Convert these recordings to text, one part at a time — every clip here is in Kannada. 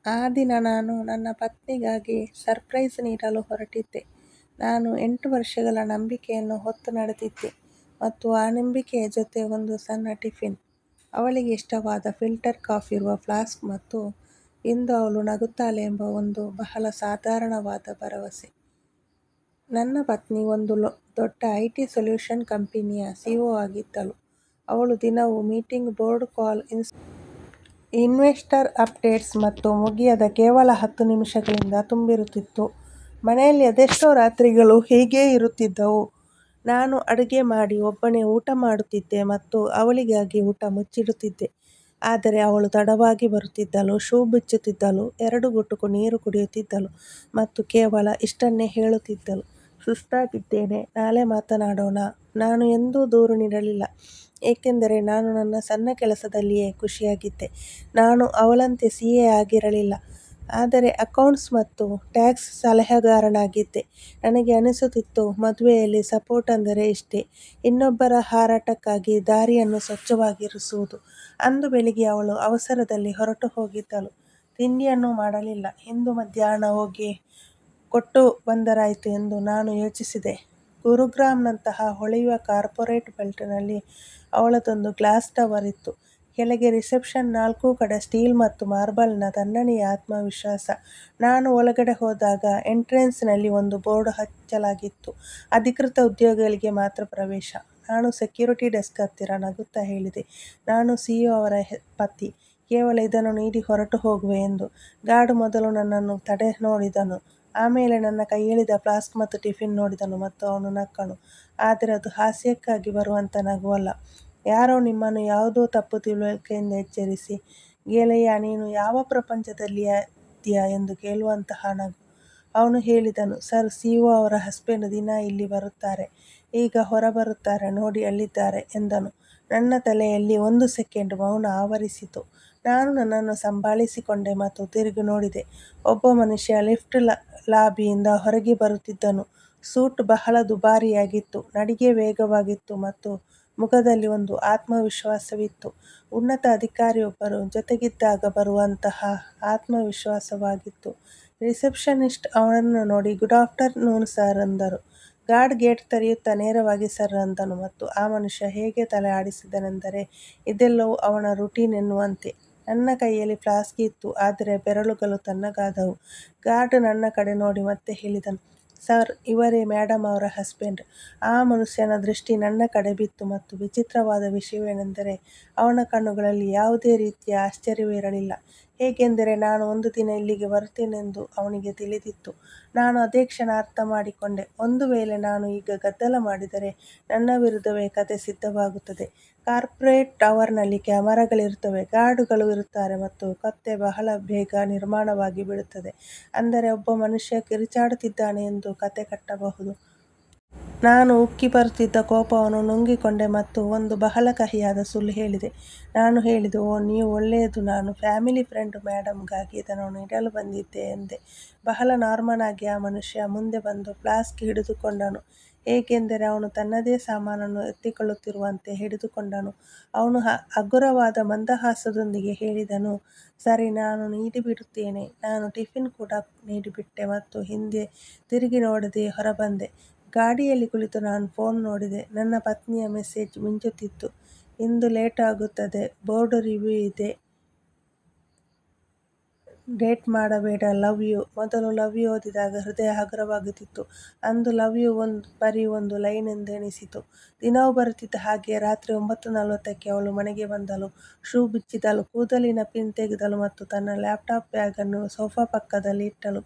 ಆ ದಿನ ನಾನು ನನ್ನ ಪತ್ನಿಗಾಗಿ ಸರ್ಪ್ರೈಸ್ ನೀಡಲು ಹೊರಟಿದ್ದೆ. ನಾನು 8 ವರ್ಷಗಳ ನಂಬಿಕೆಯನ್ನು ಹೊತ್ತು ನಡೆದಿದ್ದೆ ಮತ್ತು ಆ ನಂಬಿಕೆಯ ಜೊತೆ ಒಂದು ಸಣ್ಣ ಟಿಫಿನ್, ಅವಳಿಗೆ ಇಷ್ಟವಾದ ಫಿಲ್ಟರ್ ಕಾಫಿ ಇರುವ ಫ್ಲಾಸ್ಕ್ ಮತ್ತು ಇಂದು ಅವಳು ನಗುತ್ತಾಳೆ ಎಂಬ ಒಂದು ಬಹಳ ಸಾಧಾರಣವಾದ ಭರವಸೆ. ನನ್ನ ಪತ್ನಿ ಒಂದು ದೊಡ್ಡ IT ಸೊಲ್ಯೂಷನ್ ಕಂಪನಿಯ CEO ಆಗಿದ್ದಳು. ಅವಳು ದಿನವೂ ಮೀಟಿಂಗ್, ಬೋರ್ಡ್ ಕಾಲ್, ಇನ್ವೆಸ್ಟರ್ ಅಪ್ಡೇಟ್ಸ್ ಮತ್ತು ಮುಗಿಯದ ಕೇವಲ 10 ನಿಮಿಷಗಳಿಂದ ತುಂಬಿರುತ್ತಿತ್ತು. ಮನೆಯಲ್ಲಿ ಅದೆಷ್ಟೋ ರಾತ್ರಿಗಳು ಹೀಗೇ ಇರುತ್ತಿದ್ದವು. ನಾನು ಅಡುಗೆ ಮಾಡಿ ಒಬ್ಬನೇ ಊಟ ಮಾಡುತ್ತಿದ್ದೆ ಮತ್ತು ಅವಳಿಗಾಗಿ ಊಟ ಮುಚ್ಚಿಡುತ್ತಿದ್ದೆ. ಆದರೆ ಅವಳು ತಡವಾಗಿ ಬರುತ್ತಿದ್ದಳು, ಶೂ ಬಿಚ್ಚುತ್ತಿದ್ದಳು, 2 ಗುಟುಕು ನೀರು ಕುಡಿಯುತ್ತಿದ್ದಳು ಮತ್ತು ಕೇವಲ ಇಷ್ಟನ್ನೇ ಹೇಳುತ್ತಿದ್ದಳು: ಸುಸ್ತಾಗಿದ್ದೇನೆ, ನಾಳೆ ಮಾತನಾಡೋಣ. ನಾನು ಎಂದೂ ದೂರು ನೀಡಲಿಲ್ಲ, ಏಕೆಂದರೆ ನಾನು ನನ್ನ ಸಣ್ಣ ಕೆಲಸದಲ್ಲಿಯೇ ಖುಷಿಯಾಗಿದ್ದೆ. ನಾನು ಅವಳಂತೆ CA ಆಗಿರಲಿಲ್ಲ, ಆದರೆ ಅಕೌಂಟ್ಸ್ ಮತ್ತು ಟ್ಯಾಕ್ಸ್ ಸಲಹೆಗಾರನಾಗಿದ್ದೆ. ನನಗೆ ಅನಿಸುತ್ತಿತ್ತು, ಮದುವೆಯಲ್ಲಿ ಸಪೋರ್ಟ್ ಅಂದರೆ ಇಷ್ಟೇ, ಇನ್ನೊಬ್ಬರ ಹಾರಾಟಕ್ಕಾಗಿ ದಾರಿಯನ್ನು ಸ್ವಚ್ಛವಾಗಿರಿಸುವುದು. ಅಂದು ಬೆಳಿಗ್ಗೆ ಅವಳು ಅವಸರದಲ್ಲಿ ಹೊರಟು ಹೋಗಿದ್ದಳು. ತಿಂಡಿಯನ್ನೂ ಮಾಡಲಿಲ್ಲ. ಇಂದು ಮಧ್ಯಾಹ್ನ ಹೋಗಿ ಕೊಟ್ಟು ಬಂದರಾಯಿತು ಎಂದು ನಾನು ಯೋಚಿಸಿದೆ. ಗುರುಗ್ರಾಮ್ನಂತಹ ಹೊಳೆಯುವ ಕಾರ್ಪೊರೇಟ್ ಬೆಲ್ಟ್ನಲ್ಲಿ ಅವಳದೊಂದು ಗ್ಲಾಸ್ ಟವರ್ ಇತ್ತು. ಕೆಳಗೆ ರಿಸೆಪ್ಷನ್, 4 ಕಡೆ ಸ್ಟೀಲ್ ಮತ್ತು ಮಾರ್ಬಲ್ನ ತಣ್ಣನೆಯ ಆತ್ಮವಿಶ್ವಾಸ. ನಾನು ಒಳಗಡೆ ಹೋದಾಗ ಎಂಟ್ರೆನ್ಸ್ನಲ್ಲಿ ಒಂದು ಬೋರ್ಡ್ ಹಚ್ಚಲಾಗಿತ್ತು: ಅಧಿಕೃತ ಉದ್ಯೋಗಿಗಳಿಗೆ ಮಾತ್ರ ಪ್ರವೇಶ. ನಾನು ಸೆಕ್ಯೂರಿಟಿ ಡೆಸ್ಕ್ ಹತ್ತಿರ ನಗುತ್ತಾ ಹೇಳಿದೆ, ನಾನು CEO ಅವರ ಪತಿ, ಕೇವಲ ಇದನ್ನು ನೀಡಿ ಹೊರಟು ಹೋಗುವೆ ಎಂದು. ಗಾರ್ಡ್ ಮೊದಲು ನನ್ನನ್ನು ತಡೆ ನೋಡಿದನು, ಆಮೇಲೆ ನನ್ನ ಕೈಯಲ್ಲಿದ್ದ ಫ್ಲಾಸ್ಕ್ ಮತ್ತು ಟಿಫಿನ್ ನೋಡಿದನು ಮತ್ತು ಅವನು ನಕ್ಕನು. ಆದರೆ ಅದು ಹಾಸ್ಯಕ್ಕಾಗಿ ಬರುವಂಥ ನಗುವಲ್ಲ, ಯಾರೋ ನಿಮ್ಮನ್ನು ಯಾವುದೋ ತಪ್ಪು ತಿಳುವಳಿಕೆಯಿಂದ ಎಚ್ಚರಿಸಿ, ಗೆಳೆಯ ನೀನು ಯಾವ ಪ್ರಪಂಚದಲ್ಲಿದ್ದೀಯ ಎಂದು ಕೇಳುವಂತಹ ನಗು. ಅವನು ಹೇಳಿದನು, ಸರ್, CEO ಅವರ ಹಸ್ಬೆಂಡ್ ದಿನಾ ಇಲ್ಲಿ ಬರುತ್ತಾರೆ, ಈಗ ಹೊರಬರುತ್ತಾರೆ ನೋಡಿ ಅಲ್ಲಿದ್ದಾರೆ ಎಂದನು. ನನ್ನ ತಲೆಯಲ್ಲಿ 1 ಸೆಕೆಂಡ್ ಮೌನ ಆವರಿಸಿತು. ನಾನು ನನ್ನನ್ನು ಸಂಭಾಳಿಸಿಕೊಂಡೆ ಮತ್ತು ತಿರುಗಿ ನೋಡಿದೆ. ಒಬ್ಬ ಮನುಷ್ಯ ಲಿಫ್ಟ್ ಲಾಬಿಯಿಂದ ಹೊರಗೆ ಬರುತ್ತಿದ್ದನು. ಸೂಟ್ ಬಹಳ ದುಬಾರಿಯಾಗಿತ್ತು, ನಡಿಗೆ ವೇಗವಾಗಿತ್ತು ಮತ್ತು ಮುಖದಲ್ಲಿ ಒಂದು ಆತ್ಮವಿಶ್ವಾಸವಿತ್ತು. ಉನ್ನತ ಅಧಿಕಾರಿಯೊಬ್ಬರ ಜೊತೆಗಿದ್ದಾಗ ಬರುವಂತಹ ಆತ್ಮವಿಶ್ವಾಸವಾಗಿತ್ತು. ರಿಸೆಪ್ಷನಿಸ್ಟ್ ಅವನನ್ನು ನೋಡಿ, ಗುಡ್ ಆಫ್ಟರ್ನೂನ್ ಸರ್ ಎಂದರು. ಗಾರ್ಡ್ ಗೇಟ್ ತೆರೆಯುತ್ತಾ ನೇರವಾಗಿ ಸರ್ ಅಂದನು ಮತ್ತು ಆ ಮನುಷ್ಯ ಹೇಗೆ ತಲೆ ಆಡಿಸಿದನೆಂದರೆ ಇದೆಲ್ಲವೂ ಅವನ ರೂಟೀನ್ ಎನ್ನುವಂತೆ. ನನ್ನ ಕೈಯಲ್ಲಿ ಫ್ಲಾಸ್ಕ್ ಇತ್ತು, ಆದರೆ ಬೆರಳುಗಳು ತಣ್ಣಗಾದವು. ಗಾರ್ಡ್ ನನ್ನ ಕಡೆ ನೋಡಿ ಮತ್ತೆ ಹೇಳಿದನು, ಸರ್, ಇವರೇ ಮೇಡಮ್ ಅವರ ಹಸ್ಬೆಂಡ್. ಆ ಮನುಷ್ಯನ ದೃಷ್ಟಿ ನನ್ನ ಕಡೆ ಬಿತ್ತು ಮತ್ತು ವಿಚಿತ್ರವಾದ ವಿಷಯವೆಂದರೆ ಅವನ ಕಣ್ಣುಗಳಲ್ಲಿ ಯಾವುದೇ ರೀತಿಯ ಆಶ್ಚರ್ಯವಿರಲಿಲ್ಲ. ಹೇಗೆಂದರೆ ನಾನು ಒಂದು ದಿನ ಇಲ್ಲಿಗೆ ಬರುತ್ತೇನೆಂದು ಅವನಿಗೆ ತಿಳಿದಿತ್ತು. ನಾನು ಅದೇ ಕ್ಷಣ ಅರ್ಥ ಮಾಡಿಕೊಂಡೆ, ಒಂದು ವೇಳೆ ನಾನು ಈಗ ಗದ್ದಲ ಮಾಡಿದರೆ ನನ್ನ ವಿರುದ್ಧವೇ ಕತೆ ಸಿದ್ಧವಾಗುತ್ತದೆ. ಕಾರ್ಪೊರೇಟ್ ಟವರ್ನಲ್ಲಿ ಕ್ಯಾಮರಾಗಳಿರುತ್ತವೆ, ಗಾರ್ಡುಗಳು ಇರುತ್ತಾರೆ ಮತ್ತು ಕತೆ ಬಹಳ ಬೇಗ ನಿರ್ಮಾಣವಾಗಿ ಬಿಡುತ್ತದೆ. ಅಂದರೆ ಒಬ್ಬ ಮನುಷ್ಯ ಕಿರುಚಾಡುತ್ತಿದ್ದಾನೆ ಎಂದು ಕತೆ ಕಟ್ಟಬಹುದು. ನಾನು ಉಕ್ಕಿ ಬರುತ್ತಿದ್ದ ಕೋಪವನ್ನು ನುಂಗಿಕೊಂಡೆ ಮತ್ತು ಒಂದು ಬಹಳ ಕಹಿಯಾದ ಸುಳ್ಳು ಹೇಳಿದೆ. ನಾನು ಹೇಳಿದೆ, ಓ ನೀವು ಒಳ್ಳೆಯದು, ನಾನು ಫ್ಯಾಮಿಲಿ ಫ್ರೆಂಡ್ ಮೇಡಮ್ಗಾಗಿ ಇದನ್ನು ನೀಡಲು ಬಂದಿದ್ದೆ ಎಂದೆ. ಬಹಳ ನಾರ್ಮಲ್ ಆಗಿ ಆ ಮನುಷ್ಯ ಮುಂದೆ ಬಂದು ಫ್ಲಾಸ್ಕ್ ಹಿಡಿದುಕೊಂಡನು, ಹೇಗೆಂದರೆ ಅವನು ತನ್ನದೇ ಸಾಮಾನನ್ನು ಎತ್ತಿಕೊಳ್ಳುತ್ತಿರುವಂತೆ ಹಿಡಿದುಕೊಂಡನು. ಅವನು ಹಗುರವಾದ ಮಂದಹಾಸದೊಂದಿಗೆ ಹೇಳಿದನು, ಸರಿ, ನಾನು ನೀಡಿಬಿಡುತ್ತೇನೆ. ನಾನು ಟಿಫಿನ್ ಕೂಡ ನೀಡಿಬಿಟ್ಟೆ ಮತ್ತು ಹಿಂದೆ ತಿರುಗಿ ನೋಡದೆ ಹೊರಬಂದೆ. ಗಾಡಿಯಲ್ಲಿ ಕುಳಿತು ನಾನು ಫೋನ್ ನೋಡಿದೆ. ನನ್ನ ಪತ್ನಿಯ ಮೆಸೇಜ್ ಮಿಂಚುತ್ತಿತ್ತು, ಇಂದು ಲೇಟ್ ಆಗುತ್ತದೆ, ಬೋರ್ಡ್ ರಿವ್ಯೂ ಇದೆ, ಡೇಟ್ ಮಾಡಬೇಡ, ಲವ್ ಯು. ಮೊದಲು ಲವ್ ಯು ಓದಿದಾಗ ಹೃದಯ ಹಗುರವಾಗುತ್ತಿತ್ತು. ಅಂದು ಲವ್ ಯು ಬರೀ ಒಂದು ಲೈನ್ ಎಂದೆನಿಸಿತು. ದಿನವೂ ಬರುತ್ತಿದ್ದ ಹಾಗೆಯೇ ರಾತ್ರಿ 9:40ಕ್ಕೆ ಅವಳು ಮನೆಗೆ ಬಂದಳು. ಶೂ ಬಿಚ್ಚಿದಳು, ಕೂದಲಿನ ಪಿನ್ ತೆಗೆದಳು ಮತ್ತು ತನ್ನ ಲ್ಯಾಪ್ಟಾಪ್ ಬ್ಯಾಗ್ ಅನ್ನು ಸೋಫಾ ಪಕ್ಕದಲ್ಲಿ ಇಟ್ಟಳು.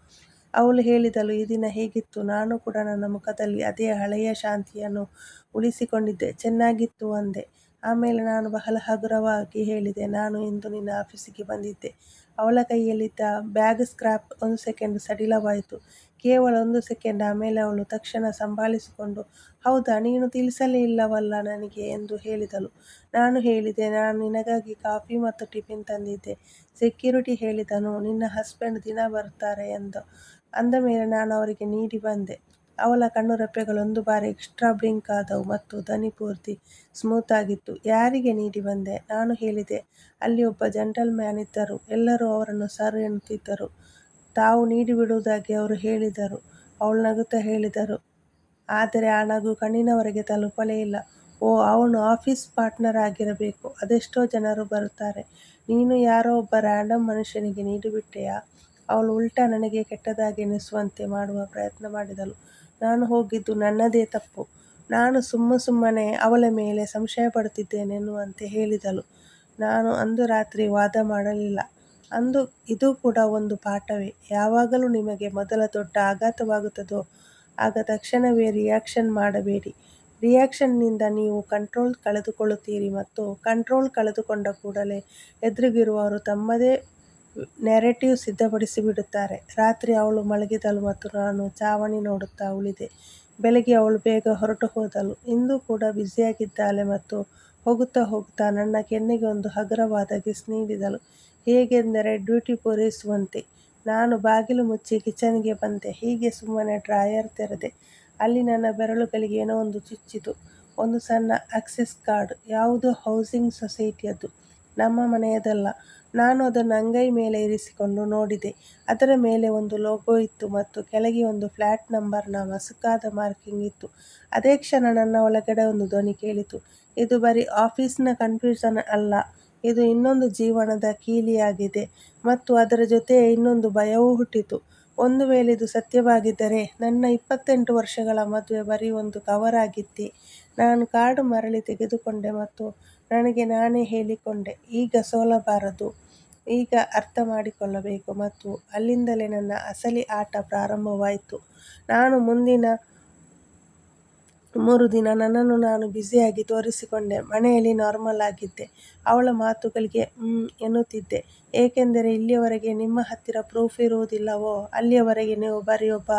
ಅವಳು ಹೇಳಿದಳು, ಈ ದಿನ ಹೇಗಿತ್ತು? ನಾನು ಕೂಡ ನನ್ನ ಮುಖದಲ್ಲಿ ಅದೇ ಹಳೆಯ ಶಾಂತಿಯನ್ನು ಉಳಿಸಿಕೊಂಡಿದ್ದೆ. ಚೆನ್ನಾಗಿತ್ತು ಅಂದೆ. ಆಮೇಲೆ ನಾನು ಬಹಳ ಹಗುರವಾಗಿ ಹೇಳಿದೆ, ನಾನು ಇಂದು ನಿನ್ನ ಆಫೀಸಿಗೆ ಬಂದಿದ್ದೆ. ಅವಳ ಕೈಯಲ್ಲಿದ್ದ ಬ್ಯಾಗ್ ಸ್ಕ್ರ್ಯಾಪ್ 1 ಸೆಕೆಂಡ್ ಸಡಿಲವಾಯಿತು, ಕೇವಲ 1 ಸೆಕೆಂಡ್. ಆಮೇಲೆ ಅವಳು ತಕ್ಷಣ ಸಂಭಾಳಿಸಿಕೊಂಡು, ಹೌದಾ, ನೀನು ತಿಳಿಸಲೇ ಇಲ್ಲವಲ್ಲ ನನಗೆ ಎಂದು ಹೇಳಿದಳು. ನಾನು ಹೇಳಿದೆ, ನಾನು ನಿನಗಾಗಿ ಕಾಫಿ ಮತ್ತು ಟಿಫಿನ್ ತಂದಿದ್ದೆ. ಸೆಕ್ಯೂರಿಟಿ ಹೇಳಿದನು, ನಿನ್ನ ಹಸ್ಬೆಂಡ್ ದಿನಾ ಬರುತ್ತಾರೆ ಅಂದ ಮೇಲೆ ನಾನು ಅವರಿಗೆ ನೀಡಿ ಬಂದೆ. ಅವಳ ಕಣ್ಣುರೆಪ್ಪೆಗಳು ಒಂದು ಬಾರಿ ಎಕ್ಸ್ಟ್ರಾ ಬ್ಲಿಂಕ್ ಆದವು ಮತ್ತು ಧ್ವನಿ ಪೂರ್ತಿ ಸ್ಮೂತ್ ಆಗಿತ್ತು. ಯಾರಿಗೆ ನೀಡಿ ಬಂದೆ? ನಾನು ಹೇಳಿದೆ, ಅಲ್ಲಿ ಒಬ್ಬ ಜೆಂಟಲ್ಮ್ಯಾನ್ ಇದ್ದರು. ಎಲ್ಲರೂ ಅವರನ್ನು ಸರ್ ಎನ್ನುತ್ತಿದ್ದರು. ತಾವು ನೀಡಿಬಿಡುವುದಾಗಿ ಅವರು ಹೇಳಿದರು. ಅವಳು ನಗುತ್ತಾ ಹೇಳಿದಳು. ಆದರೆ ಆ ನಗು ಕಣ್ಣಿನವರೆಗೆ ತಲುಪಲೇ ಇಲ್ಲ. ಓ, ಅವನು ಆಫೀಸ್ ಪಾರ್ಟ್ನರ್ ಆಗಿರಬೇಕು. ಅದೆಷ್ಟೋ ಜನರು ಬರುತ್ತಾರೆ. ನೀನು ಯಾರೋ ಒಬ್ಬ ರ್ಯಾಂಡಮ್ ಮನುಷ್ಯನಿಗೆ ನೀಡಿಬಿಟ್ಟೆಯಾ? ಅವಳು ಉಲ್ಟಾ ನನಗೆ ಕೆಟ್ಟದಾಗಿ ಎನಿಸುವಂತೆ ಮಾಡುವ ಪ್ರಯತ್ನ ಮಾಡಿದಳು. ನಾನು ಹೋಗಿದ್ದು ನನ್ನದೇ ತಪ್ಪು. ನಾನು ಸುಮ್ಮನೆ ಅವಳ ಮೇಲೆ ಸಂಶಯ ಪಡುತ್ತಿದ್ದೇನೆನ್ನುವಂತೆ ಹೇಳಿದಳು. ನಾನು ಅಂದು ರಾತ್ರಿ ವಾದ ಮಾಡಲಿಲ್ಲ. ಇದು ಕೂಡ ಒಂದು ಪಾಠವೇ. ಯಾವಾಗಲೂ ನಿಮಗೆ ಮೊದಲ ದೊಡ್ಡ ಆಘಾತವಾಗುತ್ತದೋ ಆಗ ತಕ್ಷಣವೇ ರಿಯಾಕ್ಷನ್ ಮಾಡಬೇಡಿ. ರಿಯಾಕ್ಷನ್ನಿಂದ ನೀವು ಕಂಟ್ರೋಲ್ ಕಳೆದುಕೊಳ್ಳುತ್ತೀರಿ ಮತ್ತು ಕಂಟ್ರೋಲ್ ಕಳೆದುಕೊಂಡ ಕೂಡಲೇ ಎದುರಿಗಿರುವವರು ತಮ್ಮದೇ ನೆರೆಟಿವ್ ಸಿದ್ಧಪಡಿಸಿಬಿಡುತ್ತಾರೆ. ರಾತ್ರಿ ಅವಳು ಮಲಗಿದಳು ಮತ್ತು ನಾನು ಚಾವಣಿ ನೋಡುತ್ತಾ ಉಳಿದೆ. ಬೆಳಿಗ್ಗೆ ಅವಳು ಬೇಗ ಹೊರಟು ಹೋದಳು. ಇಂದು ಕೂಡ ಬ್ಯುಸಿಯಾಗಿದ್ದಾಳೆ ಮತ್ತು ಹೋಗುತ್ತಾ ನನ್ನ ಕೆನ್ನೆಗೆ ಒಂದು ಹಗುರವಾದ ಕಿಸ್ ನೀಡಿದಳು. ಹೇಗೆಂದರೆ ಡ್ಯೂಟಿ ಪೂರೈಸುವಂತೆ. ನಾನು ಬಾಗಿಲು ಮುಚ್ಚಿ ಕಿಚನ್ಗೆ ಬಂದೆ. ಹೀಗೆ ಸುಮ್ಮನೆ ಡ್ರಾಯರ್ ತೆರೆದೆ. ಅಲ್ಲಿ ನನ್ನ ಬೆರಳುಗಳಿಗೆ ಏನೋ ಒಂದು ಚುಚ್ಚಿತು. ಒಂದು ಸಣ್ಣ ಆಕ್ಸೆಸ್ ಕಾರ್ಡ್. ಯಾವುದೋ ಹೌಸಿಂಗ್ ಸೊಸೈಟಿಯದು. ನಮ್ಮ ಮನೆಯದಲ್ಲ. ನಾನು ಅದನ್ನು ಅಂಗೈ ಮೇಲೆ ಇರಿಸಿಕೊಂಡು ನೋಡಿದೆ. ಅದರ ಮೇಲೆ ಒಂದು ಲೋಗೋ ಇತ್ತು ಮತ್ತು ಕೆಳಗೆ ಒಂದು ಫ್ಲ್ಯಾಟ್ ನಂಬರ್ನ ಮಸುಕಾದ ಮಾರ್ಕಿಂಗ್ ಇತ್ತು. ಅದೇ ಕ್ಷಣ ನನ್ನ ಒಳಗಡೆ ಒಂದು ಧ್ವನಿ ಕೇಳಿತು. ಇದು ಬರೀ ಆಫೀಸ್ನ ಕನ್ಫ್ಯೂಷನ್ ಅಲ್ಲ, ಇದು ಇನ್ನೊಂದು ಜೀವನದ ಕೀಲಿಯಾಗಿದೆ. ಮತ್ತು ಅದರ ಜೊತೆಯೇ ಇನ್ನೊಂದು ಭಯವೂ ಹುಟ್ಟಿತು. ಒಂದು ವೇಳೆ ಇದು ಸತ್ಯವಾಗಿದ್ದರೆ ನನ್ನ 28 ವರ್ಷಗಳ ಮದುವೆ ಬರೀ ಒಂದು ಕವರ್ ಆಗಿತ್ತೇ? ನಾನು ಕಾರ್ಡ್ ಮರಳಿ ತೆಗೆದುಕೊಂಡೆ ಮತ್ತು ನನಗೆ ನಾನೇ ಹೇಳಿಕೊಂಡೆ, ಈಗ ಸೋಲಬಾರದು, ಈಗ ಅರ್ಥ ಮಾಡಿಕೊಳ್ಳಬೇಕು. ಮತ್ತು ಅಲ್ಲಿಂದಲೇ ನನ್ನ ಅಸಲಿ ಆಟ ಪ್ರಾರಂಭವಾಯಿತು. ನಾನು ಮುಂದಿನ 3 ದಿನ ನನ್ನನ್ನು ನಾನು ಬ್ಯುಸಿಯಾಗಿ ತೋರಿಸಿಕೊಂಡೆ. ಮನೆಯಲ್ಲಿ ನಾರ್ಮಲ್ ಆಗಿದ್ದೆ. ಅವಳ ಮಾತುಗಳಿಗೆ ಎನ್ನುತ್ತಿದ್ದೆ. ಏಕೆಂದರೆ ಎಲ್ಲಿಯವರೆಗೆ ನಿಮ್ಮ ಹತ್ತಿರ ಪ್ರೂಫ್ ಇರುವುದಿಲ್ಲವೋ ಅಲ್ಲಿಯವರೆಗೆ ನೀವು ಬರೀ ಒಬ್ಬ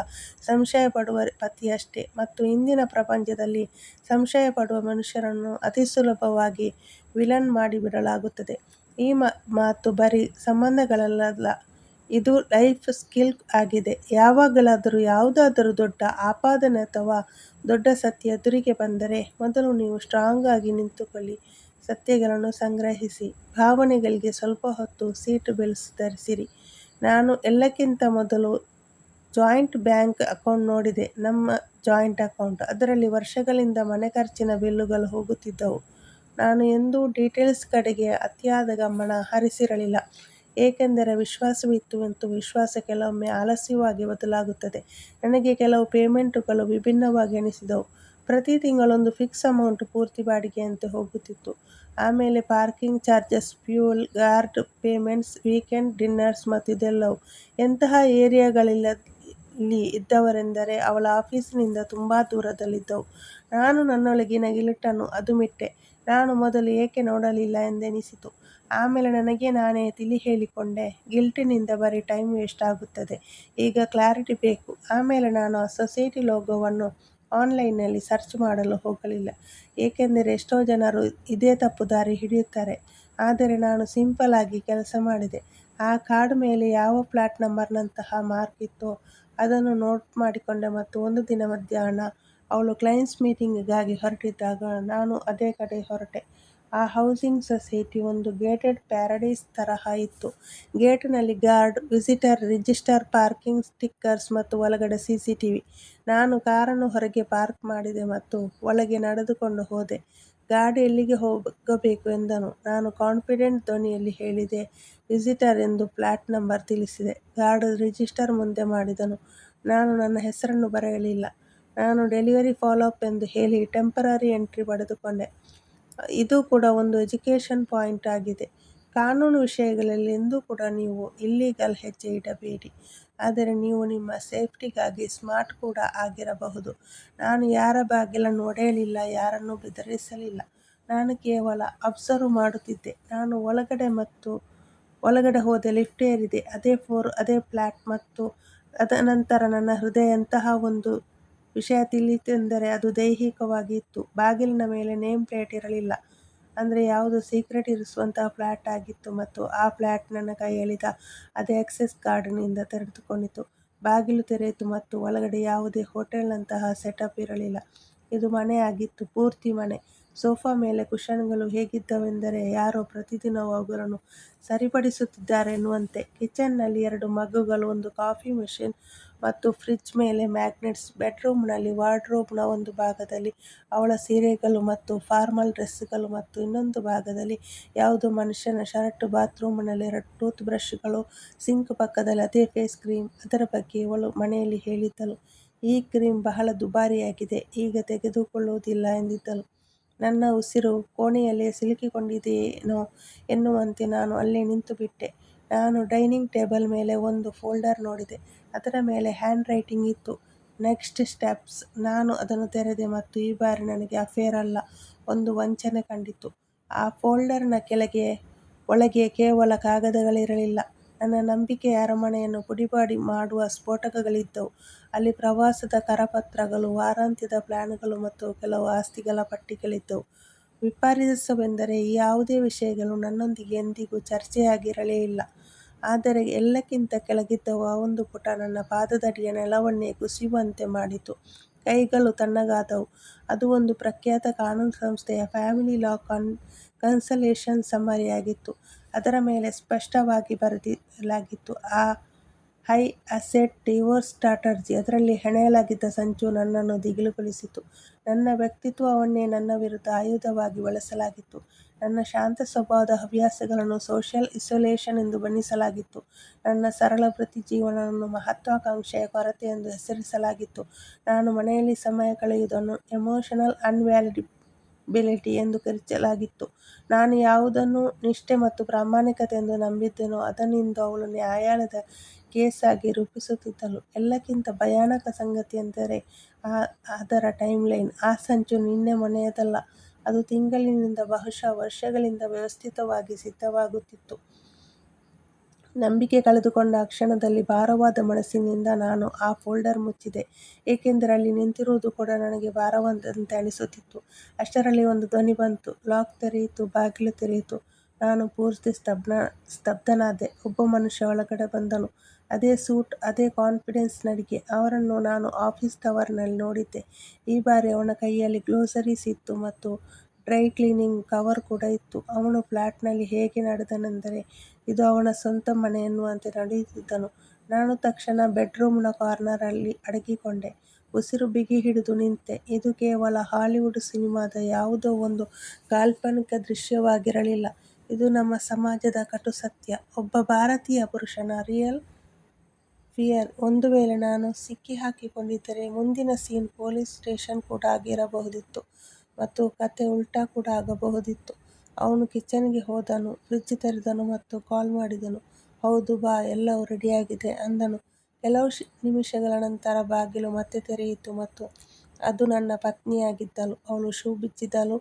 ಸಂಶಯಪಡುವ ಪತಿಯಷ್ಟೇ. ಮತ್ತು ಇಂದಿನ ಪ್ರಪಂಚದಲ್ಲಿ ಸಂಶಯಪಡುವ ಮನುಷ್ಯರನ್ನು ಅತಿ ಸುಲಭವಾಗಿ ವಿಲನ್ ಮಾಡಿಬಿಡಲಾಗುತ್ತದೆ. ಈ ಮಾತು ಬರೀ ಸಂಬಂಧಗಳಲ್ಲ, ಇದು ಲೈಫ್ ಸ್ಕಿಲ್ ಆಗಿದೆ. ಯಾವಾಗಲಾದರೂ ಯಾವುದಾದರೂ ದೊಡ್ಡ ಆಪಾದನೆ ಅಥವಾ ದೊಡ್ಡ ಸತ್ಯ ಎದುರಿಗೆ ಬಂದರೆ ಮೊದಲು ನೀವು ಸ್ಟ್ರಾಂಗ್ ಆಗಿ ನಿಂತುಕೊಳ್ಳಿ. ಸತ್ಯಗಳನ್ನು ಸಂಗ್ರಹಿಸಿ. ಭಾವನೆಗಳಿಗೆ ಸ್ವಲ್ಪ ಹೊತ್ತು ಸೀಟ್ ಬೆಲ್ಟ್ಸ್ ಧರಿಸಿರಿ. ನಾನು ಎಲ್ಲಕ್ಕಿಂತ ಮೊದಲು ಜಾಯಿಂಟ್ ಬ್ಯಾಂಕ್ ಅಕೌಂಟ್ ನೋಡಿದೆ. ನಮ್ಮ ಜಾಯಿಂಟ್ ಅಕೌಂಟ್. ಅದರಲ್ಲಿ ವರ್ಷಗಳಿಂದ ಮನೆ ಖರ್ಚಿನ ಬಿಲ್ಲುಗಳು ಹೋಗುತ್ತಿದ್ದವು. ನಾನು ಎಂದೂ ಡೀಟೇಲ್ಸ್ ಕಡೆಗೆ ಅತಿಯಾದ ಗಮನ ಹರಿಸಿರಲಿಲ್ಲ. ಏಕೆಂದರೆ ವಿಶ್ವಾಸವಿತ್ತು ಮತ್ತು ವಿಶ್ವಾಸ ಕೆಲವೊಮ್ಮೆ ಆಲಸ್ಯವಾಗಿ ಬದಲಾಗುತ್ತದೆ. ನನಗೆ ಕೆಲವು ಪೇಮೆಂಟುಗಳು ವಿಭಿನ್ನವಾಗಿ ಅನಿಸಿದವು. ಪ್ರತಿ ತಿಂಗಳೊಂದು ಫಿಕ್ಸ್ ಅಮೌಂಟ್ ಪೂರ್ತಿ ಬಾಡಿಗೆಯಂತೆ ಹೋಗುತ್ತಿತ್ತು. ಆಮೇಲೆ parking charges, fuel, guard payments, weekend dinners ಮತ್ತು ಇದೆಲ್ಲವೂ. ಎಂತಹ ಏರಿಯಾಗಳಲ್ಲಿ ಇದ್ದವೆಂದರೆ ಅವಳ ಆಫೀಸಿನಿಂದ ತುಂಬಾ ದೂರದಲ್ಲಿದ್ದವು. ನಾನು ನನ್ನೊಳಗಿನ ಗಿಲ್ಟನ್ನು ಅದುಮಿಟ್ಟೆ. ನಾನು ಮೊದಲು ಏಕೆ ನೋಡಲಿಲ್ಲ ಎಂದೆನಿಸಿತು. ಆಮೇಲೆ ನನಗೆ ನಾನೇ ತಿಳಿ ಹೇಳಿಕೊಂಡೆ, ಗಿಲ್ಟಿನಿಂದ ಬರೀ ಟೈಮ್ ವೇಸ್ಟ್ ಆಗುತ್ತದೆ. ಈಗ ಕ್ಲಾರಿಟಿ ಬೇಕು. ಆಮೇಲೆ ನಾನು ಆ ಸೊಸೈಟಿ ಲೋಗೋವನ್ನು ಆನ್ಲೈನ್ನಲ್ಲಿ ಸರ್ಚ್ ಮಾಡಲು ಹೋಗಲಿಲ್ಲ. ಏಕೆಂದರೆ ಎಷ್ಟೋ ಜನರು ಇದೇ ತಪ್ಪು ದಾರಿ ಹಿಡಿಯುತ್ತಾರೆ. ಆದರೆ ನಾನು ಸಿಂಪಲ್ ಆಗಿ ಕೆಲಸ ಮಾಡಿದೆ. ಆ ಕಾರ್ಡ್ ಮೇಲೆ ಯಾವ ಫ್ಲ್ಯಾಟ್ ನಂಬರ್ನಂತಹ ಮಾರ್ಕ್ ಇತ್ತೋ ಅದನ್ನು ನೋಟ್ ಮಾಡಿಕೊಂಡೆ ಮತ್ತು ಒಂದು ದಿನ ಮಧ್ಯಾಹ್ನ ಅವಳು ಕ್ಲೈಂಟ್ಸ್ ಮೀಟಿಂಗಿಗಾಗಿ ಹೊರಟಿದ್ದಾಗ ನಾನು ಅದೇ ಕಡೆ ಹೊರಟೆ. ಆ ಹೌಸಿಂಗ್ ಸೊಸೈಟಿ ಒಂದು ಗೇಟೆಡ್ ಪ್ಯಾರಡೈಸ್ ತರಹ ಇತ್ತು. ಗೇಟಿನಲ್ಲಿ guard, visitor register, parking stickers ಮತ್ತು ಒಳಗಡೆ CCTV. ನಾನು ಕಾರನ್ನು ಹೊರಗೆ ಪಾರ್ಕ್ ಮಾಡಿದೆ ಮತ್ತು ಒಳಗೆ ನಡೆದುಕೊಂಡು ಹೋದೆ. ಗಾರ್ಡ್ ಎಲ್ಲಿಗೆ ಹೋಗಬೇಕು ಎಂದನು. ನಾನು ಕಾನ್ಫಿಡೆಂಟ್ ಧ್ವನಿಯಲ್ಲಿ ಹೇಳಿದೆ, ವಿಸಿಟರ್ ಎಂದು ಫ್ಲ್ಯಾಟ್ ನಂಬರ್ ತಿಳಿಸಿದೆ. ಗಾರ್ಡ್ ರಿಜಿಸ್ಟರ್ ಮುಂದೆ ಮಾಡಿದನು. ನಾನು ನನ್ನ ಹೆಸರನ್ನು ಬರೆಯಲಿಲ್ಲ. ನಾನು ಡೆಲಿವರಿ ಫಾಲೋ ಅಪ್ ಎಂದು ಹೇಳಿ ಟೆಂಪರರಿ ಎಂಟ್ರಿ ಪಡೆದುಕೊಂಡೆ. ಇದು ಕೂಡ ಒಂದು ಎಜುಕೇಷನ್ ಪಾಯಿಂಟ್ ಆಗಿದೆ. ಕಾನೂನು ವಿಷಯಗಳಲ್ಲಿ ಎಂದೂ ಕೂಡ ನೀವು ಇಲ್ಲೀಗಲ್ ಹೆಜ್ಜೆ ಇಡಬೇಡಿ. ಆದರೆ ನೀವು ನಿಮ್ಮ ಸೇಫ್ಟಿಗಾಗಿ ಸ್ಮಾರ್ಟ್ ಕೂಡ ಆಗಿರಬಹುದು. ನಾನು ಯಾರ ಬಾಗಿಲನ್ನು ಒಡೆಯಲಿಲ್ಲ, ಯಾರನ್ನೂ ಬೆದರಿಸಲಿಲ್ಲ. ನಾನು ಕೇವಲ ಅಬ್ಸರ್ವ್ ಮಾಡುತ್ತಿದ್ದೆ. ನಾನು ಒಳಗಡೆ ಹೋದೆ, ಲಿಫ್ಟ್ ಏರಿದೆ. ಅದೇ ಫ್ಲೋರ್, ಅದೇ ಫ್ಲ್ಯಾಟ್. ಮತ್ತು ಅದನಂತರ ನನ್ನ ಹೃದಯ ಎಂತಹ ಒಂದು ವಿಷಯ ತಿಳಿಯಿತೆಂದರೆ ಅದು ದೈಹಿಕವಾಗಿ ಇತ್ತು. ಬಾಗಿಲಿನ ಮೇಲೆ ನೇಮ್ ಪ್ಲೇಟ್ ಇರಲಿಲ್ಲ. ಅಂದರೆ ಯಾವುದೋ ಸೀಕ್ರೆಟ್ ಇರಿಸುವಂತಹ ಫ್ಲ್ಯಾಟ್ ಆಗಿತ್ತು ಮತ್ತು ಆ ಫ್ಲ್ಯಾಟ್ ನನ್ನ ಕೈಯಲ್ಲಿದ್ದ ಅದೇ ಆಕ್ಸೆಸ್ ಕಾರ್ಡಿನಿಂದ ತೆರೆದುಕೊಂಡಿತು. ಬಾಗಿಲು ತೆರೆಯಿತು ಮತ್ತು ಒಳಗಡೆ ಯಾವುದೇ ಹೋಟೆಲ್ನಂತಹ ಸೆಟಪ್ ಇರಲಿಲ್ಲ. ಇದು ಮನೆಯಾಗಿತ್ತು, ಪೂರ್ತಿ ಮನೆ. ಸೋಫಾ ಮೇಲೆ ಕುಷನ್ಗಳು ಹೇಗಿದ್ದವೆಂದರೆ ಯಾರೋ ಪ್ರತಿದಿನವೂ ಅವುಗಳನ್ನು ಸರಿಪಡಿಸುತ್ತಿದ್ದಾರೆನ್ನುವಂತೆ. ಕಿಚನ್ನಲ್ಲಿ 2 ಮಗ್ಗುಗಳು, ಒಂದು ಕಾಫಿ ಮೆಷಿನ್ ಮತ್ತು ಫ್ರಿಡ್ಜ್ ಮೇಲೆ ಮ್ಯಾಗ್ನೆಟ್ಸ್. ಬೆಡ್ರೂಮ್ನಲ್ಲಿ ವಾರ್ಡ್ರೋಬ್ನ ಒಂದು ಭಾಗದಲ್ಲಿ ಅವಳ ಸೀರೆಗಳು ಮತ್ತು ಫಾರ್ಮಲ್ ಡ್ರೆಸ್ಗಳು ಮತ್ತು ಇನ್ನೊಂದು ಭಾಗದಲ್ಲಿ ಯಾವುದೋ ಮನುಷ್ಯನ ಶರ್ಟ್. ಬಾತ್ರೂಮ್ನಲ್ಲಿ 2 ಟೂತ್ ಬ್ರಷ್ಗಳು, ಸಿಂಕ್ ಪಕ್ಕದಲ್ಲಿ ಅದೇ ಫೇಸ್ ಕ್ರೀಮ್. ಅದರ ಬಗ್ಗೆ ಇವಳು ಮನೆಯಲ್ಲಿ ಹೇಳಿದ್ದಳು, "ಈ ಕ್ರೀಮ್ ಬಹಳ ದುಬಾರಿಯಾಗಿದೆ, ಈಗ ತೆಗೆದುಕೊಳ್ಳುವುದಿಲ್ಲ" ಎಂದಿದ್ದಳು. ನನ್ನ ಉಸಿರು ಕೋಣೆಯಲ್ಲೇ ಸಿಲುಕಿಕೊಂಡಿದೆಯೇನೋ ಎನ್ನುವಂತೆ ನಾನು ಅಲ್ಲೇ ನಿಂತುಬಿಟ್ಟೆ. ನಾನು ಡೈನಿಂಗ್ ಟೇಬಲ್ ಮೇಲೆ ಒಂದು ಫೋಲ್ಡರ್ ನೋಡಿದೆ. ಅದರ ಮೇಲೆ ಹ್ಯಾಂಡ್ ರೈಟಿಂಗ್ ಇತ್ತು, "ನೆಕ್ಸ್ಟ್ ಸ್ಟೆಪ್ಸ್". ನಾನು ಅದನ್ನು ತೆರೆದೆ ಮತ್ತು ಈ ಬಾರಿ ನನಗೆ ಅಫೇರ್ ಅಲ್ಲ, ಒಂದು ವಂಚನೆ ಕಂಡಿತು. ಆ ಫೋಲ್ಡರ್ನ ಒಳಗೆ ಕೇವಲ ಕಾಗದಗಳಿರಲಿಲ್ಲ. ನನ್ನ ನಂಬಿಕೆಯ ಅರಮನೆಯನ್ನು ಪುಡಿಪುಡಿ ಮಾಡುವ ಸ್ಫೋಟಕಗಳಿದ್ದವು. ಅಲ್ಲಿ ಪ್ರವಾಸದ ಕರಪತ್ರಗಳು, ವಾರಾಂತ್ಯದ ಪ್ಲಾನ್ಗಳು ಮತ್ತು ಕೆಲವು ಆಸ್ತಿಗಳ ಪಟ್ಟಿಗಳಿದ್ದವು. ವಿಪರ್ಯಾಸವೆಂದರೆ ಈ ಯಾವುದೇ ವಿಷಯಗಳು ನನ್ನೊಂದಿಗೆ ಎಂದಿಗೂ ಚರ್ಚೆಯಾಗಿರಲೇ ಇಲ್ಲ. ಆದರೆ ಎಲ್ಲಕ್ಕಿಂತ ಕೆಳಗಿದ್ದವು ಆ ಒಂದು ಪುಟ ನನ್ನ ಪಾದದಡಿಯ ನೆಲವನ್ನೇ ಕುಸಿಯುವಂತೆ ಮಾಡಿತು. ಕೈಗಳು ತಣ್ಣಗಾದವು. ಅದು ಒಂದು ಪ್ರಖ್ಯಾತ ಕಾನೂನು ಸಂಸ್ಥೆಯ ಫ್ಯಾಮಿಲಿ ಲಾ ಕನ್ಸಲ್ಟೇಷನ್ ಸಮ್ಮರಿಯಾಗಿತ್ತು. ಅದರ ಮೇಲೆ ಸ್ಪಷ್ಟವಾಗಿ ಬರೆಯಲಾಗಿತ್ತು, ಹೈ ಅಸೆಟ್ ಡಿವೋರ್ಸ್ ಸ್ಟ್ರಾಟಜಿ. ಅದರಲ್ಲಿ ಹೆಣೆಯಲಾಗಿದ್ದ ಸಂಚು ನನ್ನನ್ನು ದಿಗಿಲುಗೊಳಿಸಿತು. ನನ್ನ ವ್ಯಕ್ತಿತ್ವವನ್ನೇ ನನ್ನ ವಿರುದ್ಧ ಆಯುಧವಾಗಿ ಬಳಸಲಾಗಿತ್ತು. ನನ್ನ ಶಾಂತ ಸ್ವಭಾವದ ಹವ್ಯಾಸಗಳನ್ನು ಸೋಷಿಯಲ್ ಐಸೋಲೇಷನ್ ಎಂದು ಬಣ್ಣಿಸಲಾಗಿತ್ತು. ನನ್ನ ಸರಳ ವೃತ್ತಿಜೀವನವನ್ನು ಮಹತ್ವಾಕಾಂಕ್ಷೆಯ ಕೊರತೆ ಎಂದು ಹೆಸರಿಸಲಾಗಿತ್ತು. ನಾನು ಮನೆಯಲ್ಲಿ ಸಮಯ ಕಳೆಯುವುದನ್ನು ಎಮೋಷನಲ್ ಅನ್ಅವೈಲಬಿಲಿಟಿ ಎಂದು ಕರೆಯಲಾಗಿತ್ತು. ನಾನು ಯಾವುದನ್ನು ನಿಷ್ಠೆ ಮತ್ತು ಪ್ರಾಮಾಣಿಕತೆ ಎಂದು ನಂಬಿದ್ದೆನೋ ಅದನ್ನು ಇಂದು ಅವಳು ನ್ಯಾಯಾಲಯದ ಕೇಸ್ ಆಗಿ ರೂಪಿಸುತ್ತಿದ್ದಳು. ಎಲ್ಲಕ್ಕಿಂತ ಭಯಾನಕ ಸಂಗತಿಯೆಂದರೆ ಅದರ ಟೈಮ್ಲೈನ್. ಆ ಸಂಚು ನಿನ್ನೆ ಮೊನ್ನೆಯದಲ್ಲ, ಅದು ತಿಂಗಳಿನಿಂದ, ಬಹುಶಃ ವರ್ಷಗಳಿಂದ ವ್ಯವಸ್ಥಿತವಾಗಿ ಸಿದ್ಧವಾಗುತ್ತಿತ್ತು. ನಂಬಿಕೆ ಕಳೆದುಕೊಂಡ ಆ ಕ್ಷಣದಲ್ಲಿ ಭಾರವಾದ ಮನಸ್ಸಿನಿಂದ ನಾನು ಆ ಫೋಲ್ಡರ್ ಮುಚ್ಚಿದೆ, ಏಕೆಂದರೆ ಅಲ್ಲಿ ನಿಂತಿರುವುದು ಕೂಡ ನನಗೆ ಭಾರವಾದಂತೆ ಅನಿಸುತ್ತಿತ್ತು. ಅಷ್ಟರಲ್ಲಿ ಒಂದು ಧ್ವನಿ ಬಂತು, ಲಾಕ್ ತೆರೆಯಿತು, ಬಾಗಿಲು ತೆರೆಯಿತು. ನಾನು ಪೂರ್ತಿ ಸ್ತಬ್ಧನಾದೆ. ಒಬ್ಬ ಮನುಷ್ಯ ಒಳಗಡೆ ಬಂದನು. ಅದೇ ಸೂಟ್, ಅದೇ ಕಾನ್ಫಿಡೆನ್ಸ್ ನಡಿಗೆ. ಅವನನ್ನು ನಾನು ಆಫೀಸ್ ಟವರ್ನಲ್ಲಿ ನೋಡಿದ್ದೆ. ಈ ಬಾರಿ ಅವನ ಕೈಯಲ್ಲಿ ಗ್ಲೋಸರೀಸ್ ಇತ್ತು ಮತ್ತು ಡ್ರೈ ಕ್ಲೀನಿಂಗ್ ಕವರ್ ಕೂಡ ಇತ್ತು. ಅವನು ಫ್ಲಾಟ್ನಲ್ಲಿ ಹೇಗೆ ನಡೆದನೆಂದರೆ ಇದು ಅವನ ಸ್ವಂತ ಮನೆ ಎನ್ನುವಂತೆ ನಡೆಯುತ್ತಿದ್ದನು. ನಾನು ತಕ್ಷಣ ಬೆಡ್ರೂಮ್ನ ಕಾರ್ನರಲ್ಲಿ ಅಡಗಿಕೊಂಡೆ. ಉಸಿರು ಬಿಗಿ ಹಿಡಿದು ನಿಂತೆ. ಇದು ಕೇವಲ ಹಾಲಿವುಡ್ ಸಿನಿಮಾದ ಯಾವುದೋ ಒಂದು ಕಾಲ್ಪನಿಕ ದೃಶ್ಯವಾಗಿರಲಿಲ್ಲ. ಇದು ನಮ್ಮ ಸಮಾಜದ ಕಟು ಸತ್ಯ, ಒಬ್ಬ ಭಾರತೀಯ ಪುರುಷನ ರಿಯಲ್ ಫಿಯರ್. ಒಂದು ವೇಳೆ ನಾನು ಸಿಕ್ಕಿಹಾಕಿಕೊಂಡಿದ್ದರೆ ಮುಂದಿನ ಸೀನ್ ಪೊಲೀಸ್ ಸ್ಟೇಷನ್ ಕೂಡ ಆಗಿರಬಹುದಿತ್ತು ಮತ್ತು ಕಥೆ ಉಲ್ಟಾ ಕೂಡ ಆಗಬಹುದಿತ್ತು. ಅವನು ಕಿಚನ್ಗೆ ಹೋದನು, ಫ್ರಿಡ್ಜ್ ತೆರೆದನು ಮತ್ತು ಕಾಲ್ ಮಾಡಿದನು. "ಹೌದು ಬಾ, ಎಲ್ಲವೂ ರೆಡಿಯಾಗಿದೆ" ಅಂದನು. ಕೆಲವು ನಿಮಿಷಗಳ ನಂತರ ಬಾಗಿಲು ಮತ್ತೆ ತೆರೆಯಿತು ಮತ್ತು ಅದು ನನ್ನ ಪತ್ನಿಯಾಗಿದ್ದಳು. ಅವಳು ಶೂ ಬಿಚ್ಚಿದಳು,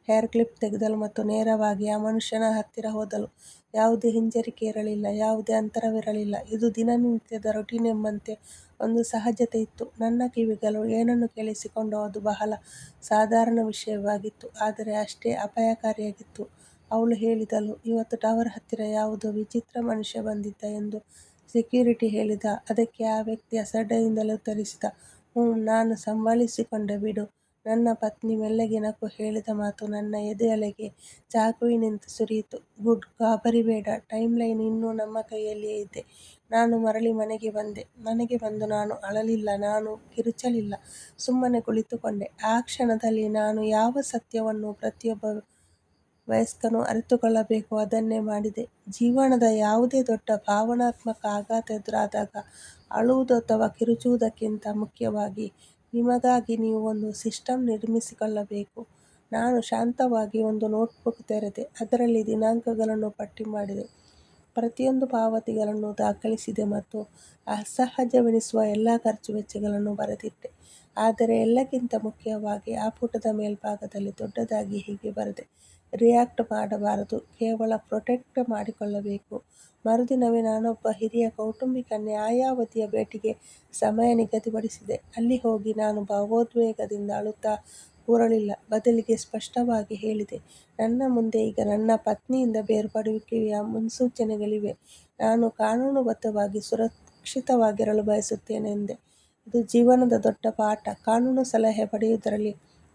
ಹೇರ್ ಕ್ಲಿಪ್ ತೆಗೆದಳು ಮತ್ತು ನೇರವಾಗಿ ಆ ಮನುಷ್ಯನ ಹತ್ತಿರ ಹೋದಳು. ಯಾವುದೇ ಹಿಂಜರಿಕೆ ಇರಲಿಲ್ಲ, ಯಾವುದೇ ಅಂತರವಿರಲಿಲ್ಲ. ಇದು ದಿನನಿತ್ಯದ ರೂಟೀನ್ ಎಂಬಂತೆ ಒಂದು ಸಹಜತೆ ಇತ್ತು. ನನ್ನ ಕಿವಿಗಳು ಏನನ್ನು ಕೇಳಿಸಿಕೊಂಡವು ಅದು ಬಹಳ ಸಾಧಾರಣ ವಿಷಯವಾಗಿತ್ತು, ಆದರೆ ಅಷ್ಟೇ ಅಪಾಯಕಾರಿಯಾಗಿತ್ತು. ಅವಳು ಹೇಳಿದಳು, "ಇವತ್ತು ಟವರ್ ಹತ್ತಿರ ಯಾವುದೋ ವಿಚಿತ್ರ ಮನುಷ್ಯ ಬಂದಿದ್ದ ಎಂದು ಸೆಕ್ಯೂರಿಟಿ ಹೇಳಿದ". ಅದಕ್ಕೆ ಆ ವ್ಯಕ್ತಿ ಅಸಡ್ಡೆಯಿಂದಲೇ ಉತ್ತರಿಸಿದ, ನಾನು ಸಂಭಾಳಿಸಿಕೊಂಡೆ ಬಿಡು". ನನ್ನ ಪತ್ನಿ ಮೆಲ್ಲಗೆ ನಕ್ಕು ಹೇಳಿದ ಮಾತು ನನ್ನ ಎದೆಯೊಳಗೆ ಚಾಕುವಿನಂತೆ ಸುರಿಯಿತು. "ಗುಡ್, ಗಾಬರಿಬೇಡ, ಟೈಮ್ಲೈನ್ ಇನ್ನೂ ನಮ್ಮ ಕೈಯಲ್ಲಿಯೇ ಇದೆ". ನಾನು ಮರಳಿ ಮನೆಗೆ ಬಂದೆ. ಮನೆಗೆ ಬಂದು ನಾನು ಅಳಲಿಲ್ಲ, ನಾನು ಕಿರುಚಲಿಲ್ಲ, ಸುಮ್ಮನೆ ಕುಳಿತುಕೊಂಡೆ. ಆ ಕ್ಷಣದಲ್ಲಿ ನಾನು ಯಾವ ಸತ್ಯವನ್ನು ಪ್ರತಿಯೊಬ್ಬ ವಯಸ್ಕನೂ ಅರಿತುಕೊಳ್ಳಬೇಕೋ ಅದನ್ನೇ ಮಾಡಿದೆ. ಜೀವನದ ಯಾವುದೇ ದೊಡ್ಡ ಭಾವನಾತ್ಮಕ ಆಘಾತ ಎದುರಾದಾಗ ಅಳುವುದು ಅಥವಾ ಕಿರುಚುವುದಕ್ಕಿಂತ ಮುಖ್ಯವಾಗಿ ನಿಮಗಾಗಿ ನೀವು ಒಂದು ಸಿಸ್ಟಮ್ ನಿರ್ಮಿಸಿಕೊಳ್ಳಬೇಕು. ನಾನು ಶಾಂತವಾಗಿ ಒಂದು ನೋಟ್ಬುಕ್ ತೆರೆದೆ. ಅದರಲ್ಲಿ ದಿನಾಂಕಗಳನ್ನು ಪಟ್ಟಿ ಮಾಡಿದೆ, ಪ್ರತಿಯೊಂದು ಪಾವತಿಗಳನ್ನು ದಾಖಲಿಸಿದೆ ಮತ್ತು ಅಸಹಜವೆನಿಸುವ ಎಲ್ಲ ಖರ್ಚು ವೆಚ್ಚಗಳನ್ನು ಬರೆದಿಟ್ಟೆ. ಆದರೆ ಎಲ್ಲಕ್ಕಿಂತ ಮುಖ್ಯವಾಗಿ ಆ ಪುಟದ ಮೇಲ್ಭಾಗದಲ್ಲಿ ದೊಡ್ಡದಾಗಿ ಹೀಗೆ ಬರೆದೆ, ರಿಯಾಕ್ಟ್ ಮಾಡಬಾರದು, ಕೇವಲ ಪ್ರೊಟೆಕ್ಟ್ ಮಾಡಿಕೊಳ್ಳಬೇಕು. ಮರುದಿನವೇ ನಾನೊಬ್ಬ ಹಿರಿಯ ಕೌಟುಂಬಿಕ ನ್ಯಾಯವಾದಿಯ ಭೇಟಿಗೆ ಸಮಯ ನಿಗದಿಪಡಿಸಿದೆ. ಅಲ್ಲಿ ಹೋಗಿ ನಾನು ಭಾವೋದ್ವೇಗದಿಂದ ಅಳುತ್ತಾ ಕೂರಲಿಲ್ಲ, ಬದಲಿಗೆ ಸ್ಪಷ್ಟವಾಗಿ ಹೇಳಿದೆ, ನನ್ನ ಮುಂದೆ ಈಗ ನನ್ನ ಪತ್ನಿಯಿಂದ ಬೇರ್ಪಡುವಿಕೆಯ ಮುನ್ಸೂಚನೆಗಳಿವೆ. ನಾನು ಕಾನೂನುಬದ್ಧವಾಗಿ ಸುರಕ್ಷಿತವಾಗಿರಲು ಬಯಸುತ್ತೇನೆ ಎಂದೆ. ಇದು ಜೀವನದ ದೊಡ್ಡ ಪಾಠ. ಕಾನೂನು ಸಲಹೆ ಪಡೆಯುವುದರಲ್ಲಿ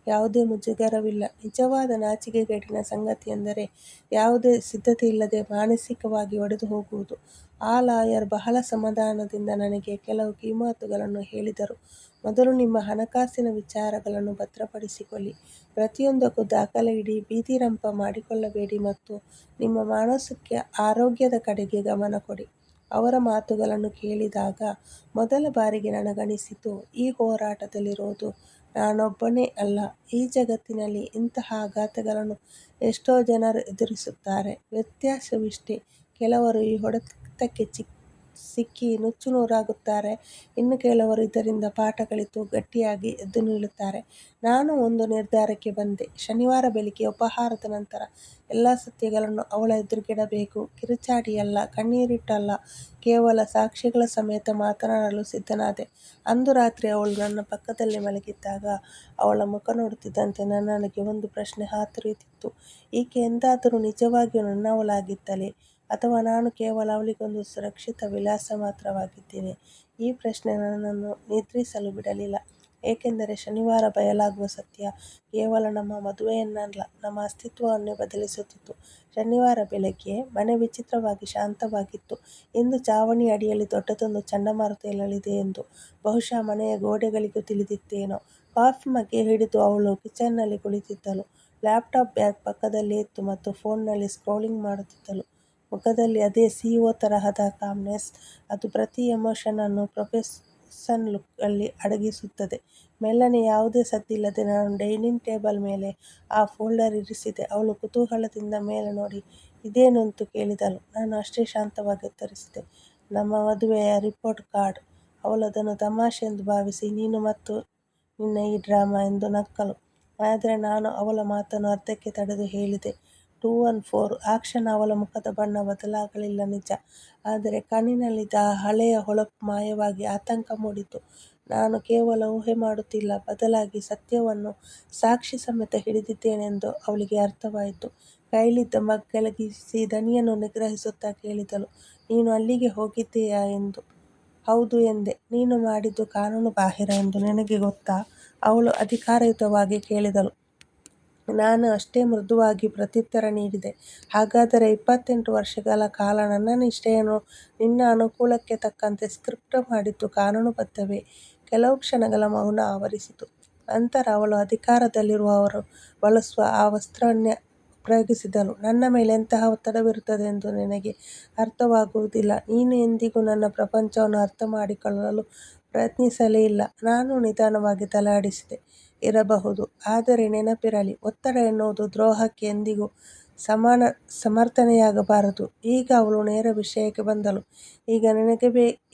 ಯಾವುದೇ ಮುಜುಗರವಿಲ್ಲ. ನಿಜವಾದ ನಾಚಿಕೆಗೇಡಿನ ಸಂಗತಿಯೆಂದರೆ ಯಾವುದೇ ಸಿದ್ಧತೆಯಿಲ್ಲದೆ ಮಾನಸಿಕವಾಗಿ ಒಡೆದು ಹೋಗುವುದು. ಆ ಲಾಯರ್ ಬಹಳ ಸಮಾಧಾನದಿಂದ ನನಗೆ ಕೆಲವು ಕಿಮತ್ತುಗಳನ್ನು ಹೇಳಿದರು. ಮೊದಲು ನಿಮ್ಮ ಹಣಕಾಸಿನ ವಿಚಾರಗಳನ್ನು ಭದ್ರಪಡಿಸಿಕೊಳ್ಳಿ. ಪ್ರತಿಯೊಂದಕ್ಕೂ ದಾಖಲೆ ಇಡಿ. ಬೀದಿರಂಪ ಮಾಡಿಕೊಳ್ಳಬೇಡಿ ಮತ್ತು ನಿಮ್ಮ ಮಾನಸಿಕ ಆರೋಗ್ಯದ ಕಡೆಗೆ ಗಮನ ಕೊಡಿ. ಅವರ ಮಾತುಗಳನ್ನು ಕೇಳಿದಾಗ ಮೊದಲ ಬಾರಿಗೆ ನನಗನಿಸಿತು, ಈ ಹೋರಾಟದಲ್ಲಿರೋದು ನಾನೊಬ್ಬನೇ ಅಲ್ಲ. ಈ ಜಗತ್ತಿನಲ್ಲಿ ಇಂತಹ ಆಘಾತಗಳನ್ನು ಎಷ್ಟೋ ಜನರು ಎದುರಿಸುತ್ತಾರೆ. ವ್ಯತ್ಯಾಸವಿಷ್ಟೇ, ಕೆಲವರು ಈ ಹೊಡೆತಕ್ಕೆ ಸಿಕ್ಕಿ ನುಚ್ಚುನೂರಾಗುತ್ತಾರೆ. ಇನ್ನು ಕೆಲವರು ಇದರಿಂದ ಪಾಠ ಕಲಿತು ಗಟ್ಟಿಯಾಗಿ ಎದ್ದು ನಿಲ್ಲುತ್ತಾರೆ. ನಾನು ಒಂದು ನಿರ್ಧಾರಕ್ಕೆ ಬಂದೆ. ಶನಿವಾರ ಬೆಳಿಗ್ಗೆ ಉಪಹಾರದ ನಂತರ ಎಲ್ಲ ಸತ್ಯಗಳನ್ನು ಅವಳ ಎದುರಿಗಿಡಬೇಕು. ಕಿರುಚಾಡಿಯಲ್ಲ, ಕಣ್ಣೀರಿಟ್ಟಲ್ಲ, ಕೇವಲ ಸಾಕ್ಷಿಗಳ ಸಮೇತ ಮಾತನಾಡಲು ಸಿದ್ಧನಾದೆ. ಅಂದು ರಾತ್ರಿ ಅವಳು ನನ್ನ ಪಕ್ಕದಲ್ಲಿ ಮಲಗಿದ್ದಾಗ ಅವಳ ಮುಖ ನೋಡುತ್ತಿದ್ದಂತೆ ನನಗೆ ಒಂದು ಪ್ರಶ್ನೆ ಹಾತೊರೆಯುತ್ತಿತ್ತು. ಈಕೆ ಎಂದಾದರೂ ನಿಜವಾಗಿಯೂ ನನ್ನವಳಾಗಿದ್ದಳೇ, ಅಥವಾ ನಾನು ಕೇವಲ ಅವಳಿಗೊಂದು ಸುರಕ್ಷಿತ ವಿಳಾಸ ಮಾತ್ರವಾಗಿದ್ದೇನೆ? ಈ ಪ್ರಶ್ನೆ ನನ್ನನ್ನು ನಿದ್ರಿಸಲು ಬಿಡಲಿಲ್ಲ. ಏಕೆಂದರೆ ಶನಿವಾರ ಬಯಲಾಗುವ ಸತ್ಯ ಕೇವಲ ನಮ್ಮ ಮದುವೆಯನ್ನಲ್ಲ, ನಮ್ಮ ಅಸ್ತಿತ್ವವನ್ನೇ ಬದಲಿಸುತ್ತಿತ್ತು. ಶನಿವಾರ ಬೆಳಗ್ಗೆ ಮನೆ ವಿಚಿತ್ರವಾಗಿ ಶಾಂತವಾಗಿತ್ತು. ಇಂದು ಚಾವಣಿಯ ಅಡಿಯಲ್ಲಿ ದೊಡ್ಡದೊಂದು ಚಂಡಮಾರುತ ಏಳಲಿದೆ ಎಂದು ಬಹುಶಃ ಮನೆಯ ಗೋಡೆಗಳಿಗೂ ತಿಳಿದಿತ್ತೇನೋ. ಕಾಫಿ ಮಗ್ಗೆ ಹಿಡಿದು ಅವಳು ಕಿಚನ್ನಲ್ಲಿ ಕುಳಿತಿದ್ದಳು. ಲ್ಯಾಪ್ಟಾಪ್ ಬ್ಯಾಗ್ ಪಕ್ಕದಲ್ಲೇ ಇತ್ತು ಮತ್ತು ಫೋನ್ನಲ್ಲಿ ಸ್ಕ್ರೋಲಿಂಗ್ ಮಾಡುತ್ತಿದ್ದಳು. ಮುಖದಲ್ಲಿ ಅದೇ ಸಿಇಒ ತರಹದ ಕಾಮ್ನೆಸ್. ಅದು ಪ್ರತಿ ಎಮೋಷನ್ ಅನ್ನು ಪ್ರೊಫೆಷನಲ್ ಲುಕ್ ಅಲ್ಲಿ ಅಡಗಿಸುತ್ತದೆ. ಮೆಲ್ಲನೆ, ಯಾವುದೇ ಸದ್ದಿಲ್ಲದೆ ನಾನು ಡೈನಿಂಗ್ ಟೇಬಲ್ ಮೇಲೆ ಆ ಫೋಲ್ಡರ್ ಇರಿಸಿದೆ. ಅವಳು ಕುತೂಹಲದಿಂದ ಮೇಲೆ ನೋಡಿ, ಇದೇನು ಎಂದು ಕೇಳಿದಳು. ನಾನು ಅಷ್ಟೇ ಶಾಂತವಾಗಿ ಉತ್ತರಿಸಿದೆ, ನಮ್ಮ ಮದುವೆಯ ರಿಪೋರ್ಟ್ ಕಾರ್ಡ್. ಅವಳು ಅದನ್ನು ತಮಾಷೆ ಎಂದು ಭಾವಿಸಿ, ನೀನು ಮತ್ತು ನಿನ್ನ ಈ ಡ್ರಾಮಾ ಎಂದು ನಕ್ಕಳು. ಆದರೆ ನಾನು ಅವಳ ಮಾತನ್ನು ಅರ್ಧಕ್ಕೆ ತಡೆದು ಹೇಳಿದೆ, 214. ಆ ಕ್ಷಣ ಅವಳ ಮುಖದ ಬಣ್ಣ ಬದಲಾಗಲಿಲ್ಲ ನಿಜ, ಆದರೆ ಕಣ್ಣಿನಲ್ಲಿದ್ದ ಆ ಹಳೆಯ ಹೊಳಪು ಮಾಯವಾಗಿ ಆತಂಕ ಮೂಡಿತು. ನಾನು ಕೇವಲ ಊಹೆ ಮಾಡುತ್ತಿಲ್ಲ, ಬದಲಾಗಿ ಸತ್ಯವನ್ನು ಸಾಕ್ಷಿ ಸಮೇತ ಹಿಡಿದಿದ್ದೇನೆಂದು ಅವಳಿಗೆ ಅರ್ಥವಾಯಿತು. ಕೈಲಿದ್ದ ಮಗ್ ಕೆಳಗಿಳಿಸಿ ದನಿಯನ್ನು ನಿಗ್ರಹಿಸುತ್ತಾ ಕೇಳಿದಳು, ನೀನು ಅಲ್ಲಿಗೆ ಹೋಗಿದ್ದೀಯಾ ಎಂದು? ಹೌದು ಎಂದೆ. ನೀನು ಮಾಡಿದ್ದು ಕಾನೂನು ಬಾಹಿರ ಎಂದು ನಿನಗೆ ಗೊತ್ತಾ? ಅವಳು ಅಧಿಕಾರಯುತವಾಗಿ ಕೇಳಿದಳು. ನಾನು ಅಷ್ಟೇ ಮೃದುವಾಗಿ ಪ್ರತ್ಯುತ್ತರ ನೀಡಿದೆ, ಹಾಗಾದರೆ 28 ವರ್ಷಗಳ ಕಾಲ ನನ್ನ ನಿಷ್ಠೆಯನ್ನು ನಿನ್ನ ಅನುಕೂಲಕ್ಕೆ ತಕ್ಕಂತೆ ಸ್ಕ್ರಿಪ್ಟ್ ಮಾಡಿದ್ದು ಕಾನೂನುಬದ್ಧವೇ? ಕೆಲವು ಕ್ಷಣಗಳ ಮೌನ ಆವರಿಸಿತು. ನಂತರ ಅವಳು ಅಧಿಕಾರದಲ್ಲಿರುವವರು ಬಳಸುವ ಆ ವಸ್ತ್ರವನ್ನೇ ಪ್ರಯೋಗಿಸಿದಳು. ನನ್ನ ಮೇಲೆ ಎಂತಹ ಒತ್ತಡವಿರುತ್ತದೆ ಎಂದು ನಿನಗೆ ಅರ್ಥವಾಗುವುದಿಲ್ಲ. ನೀನು ಎಂದಿಗೂ ನನ್ನ ಪ್ರಪಂಚವನ್ನು ಅರ್ಥಮಾಡಿಕೊಳ್ಳಲು ಪ್ರಯತ್ನಿಸಲೇ ಇಲ್ಲ. ನಾನು ನಿಧಾನವಾಗಿ ತಲೆ ಆಡಿಸಿದೆ. ಇರಬಹುದು, ಆದರೆ ನೆನಪಿರಲಿ, ಒತ್ತಡ ಎನ್ನುವುದು ದ್ರೋಹಕ್ಕೆ ಎಂದಿಗೂ ಸಮರ್ಥನೆಯಾಗಬಾರದು. ಈಗ ಅವಳು ನೇರ ವಿಷಯಕ್ಕೆ ಬಂದಳು. ಈಗ ನಿನಗೆ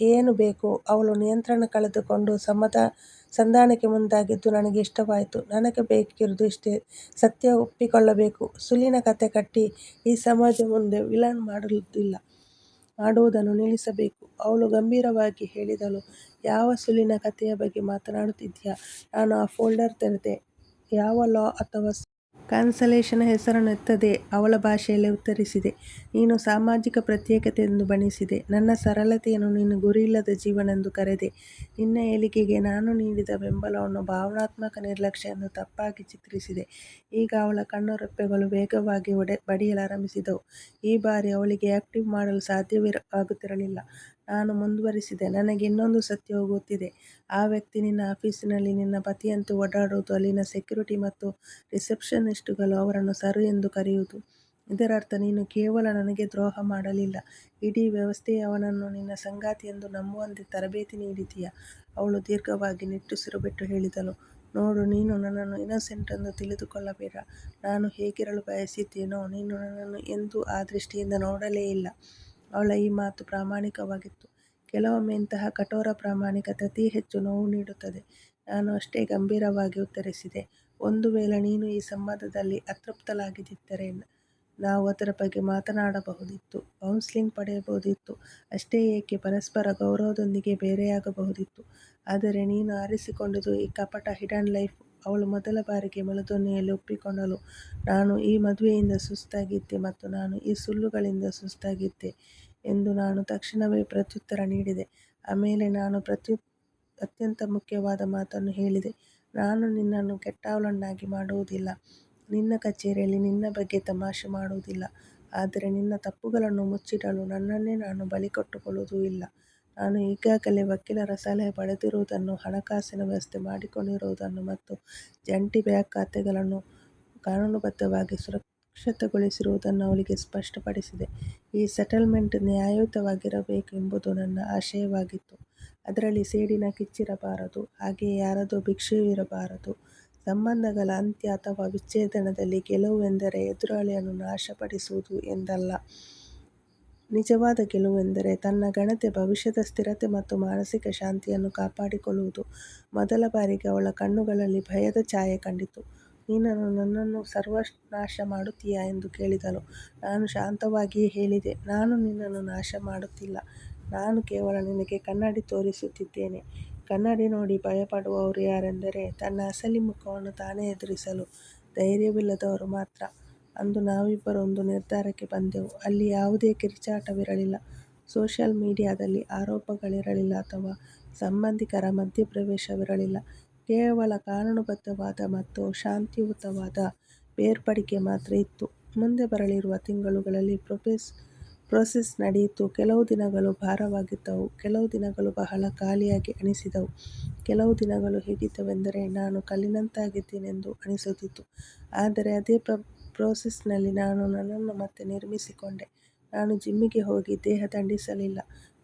ಏನು ಬೇಕು? ಅವಳು ನಿಯಂತ್ರಣ ಕಳೆದುಕೊಂಡು ಸಂಧಾನಕ್ಕೆ ಮುಂದಾಗಿದ್ದು ನನಗೆ ಇಷ್ಟವಾಯಿತು. ನನಗೆ ಬೇಕಿರುವುದು ಇಷ್ಟೇ, ಸತ್ಯ ಒಪ್ಪಿಕೊಳ್ಳಬೇಕು. ಸುಳ್ಳಿನ ಕತೆ ಕಟ್ಟಿ ಈ ಸಮಾಜ ಮುಂದೆ ವಿಲನ್ ಮಾಡುವುದನ್ನು ನಿಲ್ಲಿಸಬೇಕು. ಅವಳು ಗಂಭೀರವಾಗಿ ಹೇಳಿದಳು, ಯಾವ ಸುಳ್ಳಿನ ಕತೆಯ ಬಗ್ಗೆ ಮಾತನಾಡುತ್ತಿದ್ದೀಯಾ? ನಾನು ಆ ಫೋಲ್ಡರ್ ತೆರೆದೆ. ಯಾವ ಲಾ ಅಥವಾ ಕಾನ್ಸಲೇಷನ್ ಹೆಸರನ್ನು ಎತ್ತದೆ ಅವಳ ಭಾಷೆಯಲ್ಲೇ ಉತ್ತರಿಸಿದೆ. ನೀನು ಸಾಮಾಜಿಕ ಪ್ರತ್ಯೇಕತೆ ಎಂದು ಬಣ್ಣಿಸಿದೆ. ನನ್ನ ಸರಳತೆಯನ್ನು ನೀನು ಗುರಿಯಿಲ್ಲದ ಜೀವನ ಎಂದು ಕರೆದೆ. ನಿನ್ನ ಏಳಿಗೆಗೆ ನಾನು ನೀಡಿದ ಬೆಂಬಲವನ್ನು ಭಾವನಾತ್ಮಕ ನಿರ್ಲಕ್ಷ್ಯ ಎಂದು ತಪ್ಪಾಗಿ ಚಿತ್ರಿಸಿದೆ. ಈಗ ಅವಳ ಕಣ್ಣುರೆಪ್ಪೆಗಳು ವೇಗವಾಗಿ ಬಡಿಯಲಾರಂಭಿಸಿದವು. ಈ ಬಾರಿ ಅವಳಿಗೆ ಆಕ್ಟಿವ್ ಮಾಡಲು ಸಾಧ್ಯವಾಗುತ್ತಿರಲಿಲ್ಲ. ನಾನು ಮುಂದುವರಿಸಿದೆ, ನನಗೆ ಇನ್ನೊಂದು ಸತ್ಯವು ಗೊತ್ತಿದೆ. ಆ ವ್ಯಕ್ತಿ ನಿನ್ನ ಆಫೀಸಿನಲ್ಲಿ ನಿನ್ನ ಪತಿಯಂತೆ ಓಡಾಡುವುದು, ಅಲ್ಲಿನ ಸೆಕ್ಯೂರಿಟಿ ಮತ್ತು ರಿಸೆಪ್ಷನಿಸ್ಟ್ಗಳು ಅವರನ್ನು ಸರ್ ಎಂದು ಕರೆಯುವುದು. ಇದರರ್ಥ ನೀನು ಕೇವಲ ನನಗೆ ದ್ರೋಹ ಮಾಡಲಿಲ್ಲ, ಇಡೀ ವ್ಯವಸ್ಥೆಯೇ ಅವನನ್ನು ನಿನ್ನ ಸಂಗಾತಿ ಎಂದು ನಂಬುವಂತೆ ತರಬೇತಿ ನೀಡಿದ್ದೀಯ. ಅವಳು ದೀರ್ಘವಾಗಿ ನಿಟ್ಟುಸಿರು ಬಿಟ್ಟು ಹೇಳಿದಳು, ನೋಡು, ನೀನು ನನ್ನನ್ನು ಇನ್ನೋಸೆಂಟ್ ಎಂದು ತಿಳಿದುಕೊಳ್ಳಬೇಡ. ನಾನು ಹೇಗಿರಲು ಬಯಸಿದ್ದೇನೋ ನೀನು ನನ್ನನ್ನು ಎಂದೂ ಆ ದೃಷ್ಟಿಯಿಂದ ನೋಡಲೇ ಇಲ್ಲ. ಅವಳ ಈ ಮಾತು ಪ್ರಾಮಾಣಿಕವಾಗಿತ್ತು. ಕೆಲವೊಮ್ಮೆ ಇಂತಹ ಕಠೋರ ಪ್ರಾಮಾಣಿಕತೆ ಅತಿ ಹೆಚ್ಚು ನೋವು ನೀಡುತ್ತದೆ. ನಾನು ಅಷ್ಟೇ ಗಂಭೀರವಾಗಿ ಉತ್ತರಿಸಿದೆ, ಒಂದು ವೇಳೆ ನೀನು ಈ ಸಂಬಂಧದಲ್ಲಿ ಅತೃಪ್ತಳಾಗಿದ್ದರೆ ನಾವು ಅದರ ಬಗ್ಗೆ ಮಾತನಾಡಬಹುದಿತ್ತು, ಕೌನ್ಸಿಲಿಂಗ್ ಪಡೆಯಬಹುದಿತ್ತು, ಅಷ್ಟೇ ಏಕೆ, ಪರಸ್ಪರ ಗೌರವದೊಂದಿಗೆ ಬೇರೆಯಾಗಬಹುದಿತ್ತು. ಆದರೆ ನೀನು ಆರಿಸಿಕೊಂಡದ್ದು ಈ ಕಪಟ ಹಿಡನ್ ಲೈಫ್. ಅವಳು ಮೊದಲ ಬಾರಿಗೆ ಮೆಲುಧ್ವನಿಯಲ್ಲಿ ಒಪ್ಪಿಕೊಂಡಳು, ನಾನು ಈ ಮದುವೆಯಿಂದ ಸುಸ್ತಾಗಿದ್ದೆ ಮತ್ತು ನಾನು ಈ ಸುಳ್ಳುಗಳಿಂದ ಸುಸ್ತಾಗಿದ್ದೆ ಎಂದು ನಾನು ತಕ್ಷಣವೇ ಪ್ರತ್ಯುತ್ತರ ನೀಡಿದೆ. ಆಮೇಲೆ ನಾನು ಅತ್ಯಂತ ಮುಖ್ಯವಾದ ಮಾತನ್ನು ಹೇಳಿದೆ. ನಾನು ನಿನ್ನನ್ನು ಕೆಟ್ಟವಳನ್ನಾಗಿ ಮಾಡುವುದಿಲ್ಲ. ನಿನ್ನ ಕಚೇರಿಯಲ್ಲಿ ನಿನ್ನ ಬಗ್ಗೆ ತಮಾಷೆ ಮಾಡುವುದಿಲ್ಲ. ಆದರೆ ನಿನ್ನ ತಪ್ಪುಗಳನ್ನು ಮುಚ್ಚಿಡಲು ನನ್ನನ್ನೇ ನಾನು ಬಲಿಕೊಟ್ಟುಕೊಳ್ಳುವುದೂ ಇಲ್ಲ. ನಾನು ಈಗಾಗಲೇ ವಕೀಲರ ಸಲಹೆ ಪಡೆದಿರುವುದನ್ನು, ಹಣಕಾಸಿನ ವ್ಯವಸ್ಥೆ ಮಾಡಿಕೊಂಡಿರುವುದನ್ನು ಮತ್ತು ಜಂಟಿ ಬ್ಯಾಂಕ್ ಖಾತೆಗಳನ್ನು ಕಾನೂನುಬದ್ಧವಾಗಿ ಸುರಕ್ಷಿತಗೊಳಿಸಿರುವುದನ್ನು ಅವಳಿಗೆ ಸ್ಪಷ್ಟಪಡಿಸಿದೆ. ಈ ಸೆಟಲ್ಮೆಂಟ್ ನ್ಯಾಯಯುತವಾಗಿರಬೇಕು ಎಂಬುದು ನನ್ನ ಆಶಯವಾಗಿತ್ತು. ಅದರಲ್ಲಿ ಸೇಡಿನ ಕಿಚ್ಚಿರಬಾರದು, ಹಾಗೆಯೇ ಯಾರದೋ ಭಿಕ್ಷೆಯೂ ಇರಬಾರದು. ಸಂಬಂಧಗಳ ಅಂತ್ಯ ಅಥವಾ ವಿಚ್ಛೇದನದಲ್ಲಿ ಗೆಲುವು ಎಂದರೆ ಎದುರಾಳಿಯನ್ನು ನಾಶಪಡಿಸುವುದು ಎಂದಲ್ಲ. ನಿಜವಾದ ಗೆಲುವೆಂದರೆ ತನ್ನ ಘನತೆ, ಭವಿಷ್ಯದ ಸ್ಥಿರತೆ ಮತ್ತು ಮಾನಸಿಕ ಶಾಂತಿಯನ್ನು ಕಾಪಾಡಿಕೊಳ್ಳುವುದು. ಮೊದಲ ಬಾರಿಗೆ ಅವಳ ಕಣ್ಣುಗಳಲ್ಲಿ ಭಯದ ಛಾಯೆ ಕಂಡಿತು. "ನೀನು ನನ್ನನ್ನು ಸರ್ವನಾಶ ಮಾಡುತ್ತೀಯಾ" ಎಂದು ಕೇಳಿದಳು. ನಾನು ಶಾಂತವಾಗಿಯೇ ಹೇಳಿದೆ, "ನಾನು ನಿನ್ನನ್ನು ನಾಶ ಮಾಡುತ್ತಿಲ್ಲ. ನಾನು ಕೇವಲ ನಿನಗೆ ಕನ್ನಡಿ ತೋರಿಸುತ್ತಿದ್ದೇನೆ. ಕನ್ನಡಿ ನೋಡಿ ಭಯಪಡುವವರು ಯಾರೆಂದರೆ, ತನ್ನ ಅಸಲಿ ಮುಖವನ್ನು ತಾನೇ ಎದುರಿಸಲು ಧೈರ್ಯವಿಲ್ಲದವರು ಮಾತ್ರ." ಅಂದು ನಾವಿಬ್ಬರೂ ಒಂದು ನಿರ್ಧಾರಕ್ಕೆ ಬಂದೆವು. ಅಲ್ಲಿ ಯಾವುದೇ ಕಿರುಚಾಟವಿರಲಿಲ್ಲ, ಸೋಷಿಯಲ್ ಮೀಡಿಯಾದಲ್ಲಿ ಆರೋಪಗಳಿರಲಿಲ್ಲ ಅಥವಾ ಸಂಬಂಧಿಕರ ಮಧ್ಯಪ್ರವೇಶವಿರಲಿಲ್ಲ. ಕೇವಲ ಕಾನೂನುಬದ್ಧವಾದ ಮತ್ತು ಶಾಂತಿಯುತವಾದ ಬೇರ್ಪಡಿಕೆ ಮಾತ್ರ ಇತ್ತು. ಮುಂದೆ ಬರಲಿರುವ ತಿಂಗಳುಗಳಲ್ಲಿ ಪ್ರೋಸೆಸ್ ನಡೆಯಿತು. ಕೆಲವು ದಿನಗಳು ಭಾರವಾಗಿದ್ದವು, ಕೆಲವು ದಿನಗಳು ಬಹಳ ಖಾಲಿಯಾಗಿ ಅನಿಸಿದವು. ಕೆಲವು ದಿನಗಳು ಹೇಗಿದ್ದವೆಂದರೆ ನಾನು ಕಲ್ಲಿನಂತಾಗಿದ್ದೇನೆಂದು ಅನಿಸುತ್ತಿತ್ತು. ಆದರೆ ಅದೇ ಪ್ರೋಸೆಸ್ನಲ್ಲಿ ನಾನು ನನ್ನನ್ನು ಮತ್ತೆ ನಿರ್ಮಿಸಿಕೊಂಡೆ. ನಾನು ಜಿಮ್ಮಿಗೆ ಹೋಗಿ ದೇಹ ದಂಡಿಸಲಿಲ್ಲ,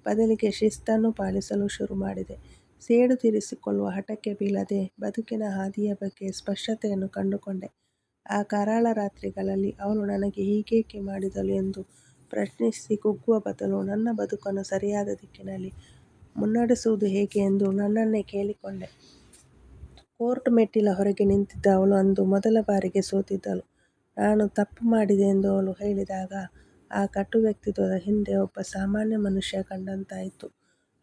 ಬದಲಿಗೆ ಶಿಸ್ತನ್ನು ಪಾಲಿಸಲು ಶುರುಮಾಡಿದೆ. ಸೇಡು ತೀರಿಸಿಕೊಳ್ಳುವ ಹಠಕ್ಕೆ ಬೀಳದೆ ಬದುಕಿನ ಹಾದಿಯ ಬಗ್ಗೆ ಸ್ಪಷ್ಟತೆಯನ್ನು ಕಂಡುಕೊಂಡೆ. ಆ ಕರಾಳ ರಾತ್ರಿಗಳಲ್ಲಿ ಅವಳು ನನಗೆ ಹೀಗೇಕೆ ಮಾಡಿದಳು ಎಂದು ಪ್ರಶ್ನಿಸಿ ಕುಗ್ಗುವ ಬದಲು ನನ್ನ ಬದುಕನ್ನು ಸರಿಯಾದ ದಿಕ್ಕಿನಲ್ಲಿ ಮುನ್ನಡೆಸುವುದು ಹೇಗೆ ಎಂದು ನನ್ನನ್ನೇ ಕೇಳಿಕೊಂಡೆ. ಕೋರ್ಟ್ ಮೆಟ್ಟಿಲ ಹೊರಗೆ ನಿಂತಿದ್ದ ಅವಳು ಅಂದು ಮೊದಲ ಬಾರಿಗೆ ಸೋತಿದ್ದಳು. ನಾನು ತಪ್ಪು ಮಾಡಿದೆ ಎಂದು ಅವಳು ಹೇಳಿದಾಗ ಆ ಕಟು ವ್ಯಕ್ತಿತ್ವದ ಹಿಂದೆ ಒಬ್ಬ ಸಾಮಾನ್ಯ ಮನುಷ್ಯ ಕಂಡಂತಾಯಿತು.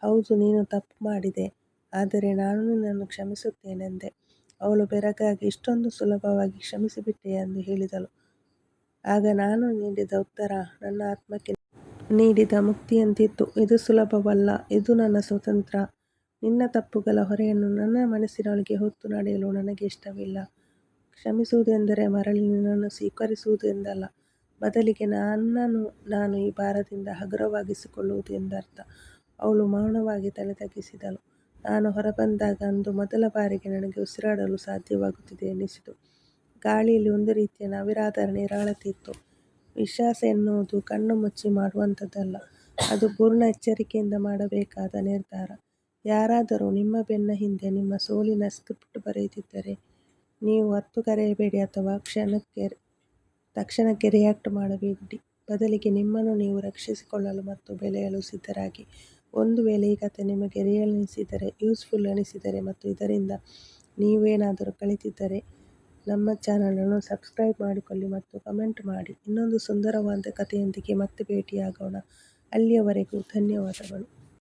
"ಹೌದು, ನೀನು ತಪ್ಪು ಮಾಡಿದೆ, ಆದರೆ ನಾನು ನಿನ್ನನ್ನು ಕ್ಷಮಿಸುತ್ತೇನೆಂದೆ." ಅವಳು ಬೆರಗಾಗಿ, "ಇಷ್ಟೊಂದು ಸುಲಭವಾಗಿ ಕ್ಷಮಿಸಿಬಿಟ್ಟೆಯಾ" ಎಂದು ಹೇಳಿದಳು. ಆಗ ನಾನು ನೀಡಿದ ಉತ್ತರ ನನ್ನ ಆತ್ಮಕ್ಕೆ ನೀಡಿದ ಮುಕ್ತಿಯಂತಿತ್ತು. "ಇದು ಸುಲಭವಲ್ಲ, ಇದು ನನ್ನ ಸ್ವಾತಂತ್ರ್ಯ. ನಿನ್ನ ತಪ್ಪುಗಳ ಹೊರೆಯನ್ನು ನನ್ನ ಮನಸ್ಸಿನೊಳಗೆ ಹೊತ್ತು ನಡೆಯಲು ನನಗೆ ಇಷ್ಟವಿಲ್ಲ. ಕ್ಷಮಿಸುವುದೆಂದರೆ ಮರಳಿ ನಿನ್ನನ್ನು ಸ್ವೀಕರಿಸುವುದು ಎಂದಲ್ಲ, ಬದಲಿಗೆ ನನ್ನನ್ನು ನಾನು ಈ ಭಾರದಿಂದ ಹಗುರವಾಗಿಸಿಕೊಳ್ಳುವುದು ಎಂದರ್ಥ." ಅವಳು ಮೌನವಾಗಿ ತಲೆ ತಗ್ಗಿಸಿದಳು. ನಾನು ಹೊರಬಂದಾಗ ಅಂದು ಮೊದಲ ಬಾರಿಗೆ ನನಗೆ ಉಸಿರಾಡಲು ಸಾಧ್ಯವಾಗುತ್ತಿದೆ ಎನ್ನಿಸಿತು. ಗಾಳಿಯಲ್ಲಿ ಒಂದು ರೀತಿಯ ನವಿರಾದ ನಿರಾಳತೆ ಇತ್ತು. ವಿಶ್ವಾಸ ಎನ್ನುವುದು ಕಣ್ಣು ಮುಚ್ಚಿ ಮಾಡುವಂಥದ್ದಲ್ಲ, ಅದು ಪೂರ್ಣ ಎಚ್ಚರಿಕೆಯಿಂದ ಮಾಡಬೇಕಾದ ನಿರ್ಧಾರ. ಯಾರಾದರೂ ನಿಮ್ಮ ಬೆನ್ನ ಹಿಂದೆ ನಿಮ್ಮ ಸೋಲಿನ ಸ್ಕ್ರಿಪ್ಟ್ ಬರೆಯುತ್ತಿದ್ದರೆ ನೀವು ಅತ್ತು ಕರೆಯಬೇಡಿ ಅಥವಾ ತಕ್ಷಣಕ್ಕೆ ರಿಯಾಕ್ಟ್ ಮಾಡಬೇಡಿ. ಬದಲಿಗೆ ನಿಮ್ಮನ್ನು ನೀವು ರಕ್ಷಿಸಿಕೊಳ್ಳಲು ಮತ್ತು ಬೆಳೆಯಲು ಸಿದ್ಧರಾಗಿ. ಒಂದು ವೇಳೆ ಈ ಕಥೆ ನಿಮಗೆ ರಿಯಲ್ ಎನಿಸಿದರೆ, ಯೂಸ್ಫುಲ್ ಎನಿಸಿದರೆ ಮತ್ತು ಇದರಿಂದ ನೀವೇನಾದರೂ ಕಲಿತಿದ್ದರೆ ನಮ್ಮ ಚಾನಲನ್ನು ಸಬ್ಸ್ಕ್ರೈಬ್ ಮಾಡಿಕೊಳ್ಳಿ ಮತ್ತು ಕಮೆಂಟ್ ಮಾಡಿ. ಇನ್ನೊಂದು ಸುಂದರವಾದ ಕಥೆಯೊಂದಿಗೆ ಮತ್ತೆ ಭೇಟಿಯಾಗೋಣ. ಅಲ್ಲಿಯವರೆಗೂ ಧನ್ಯವಾದಗಳು.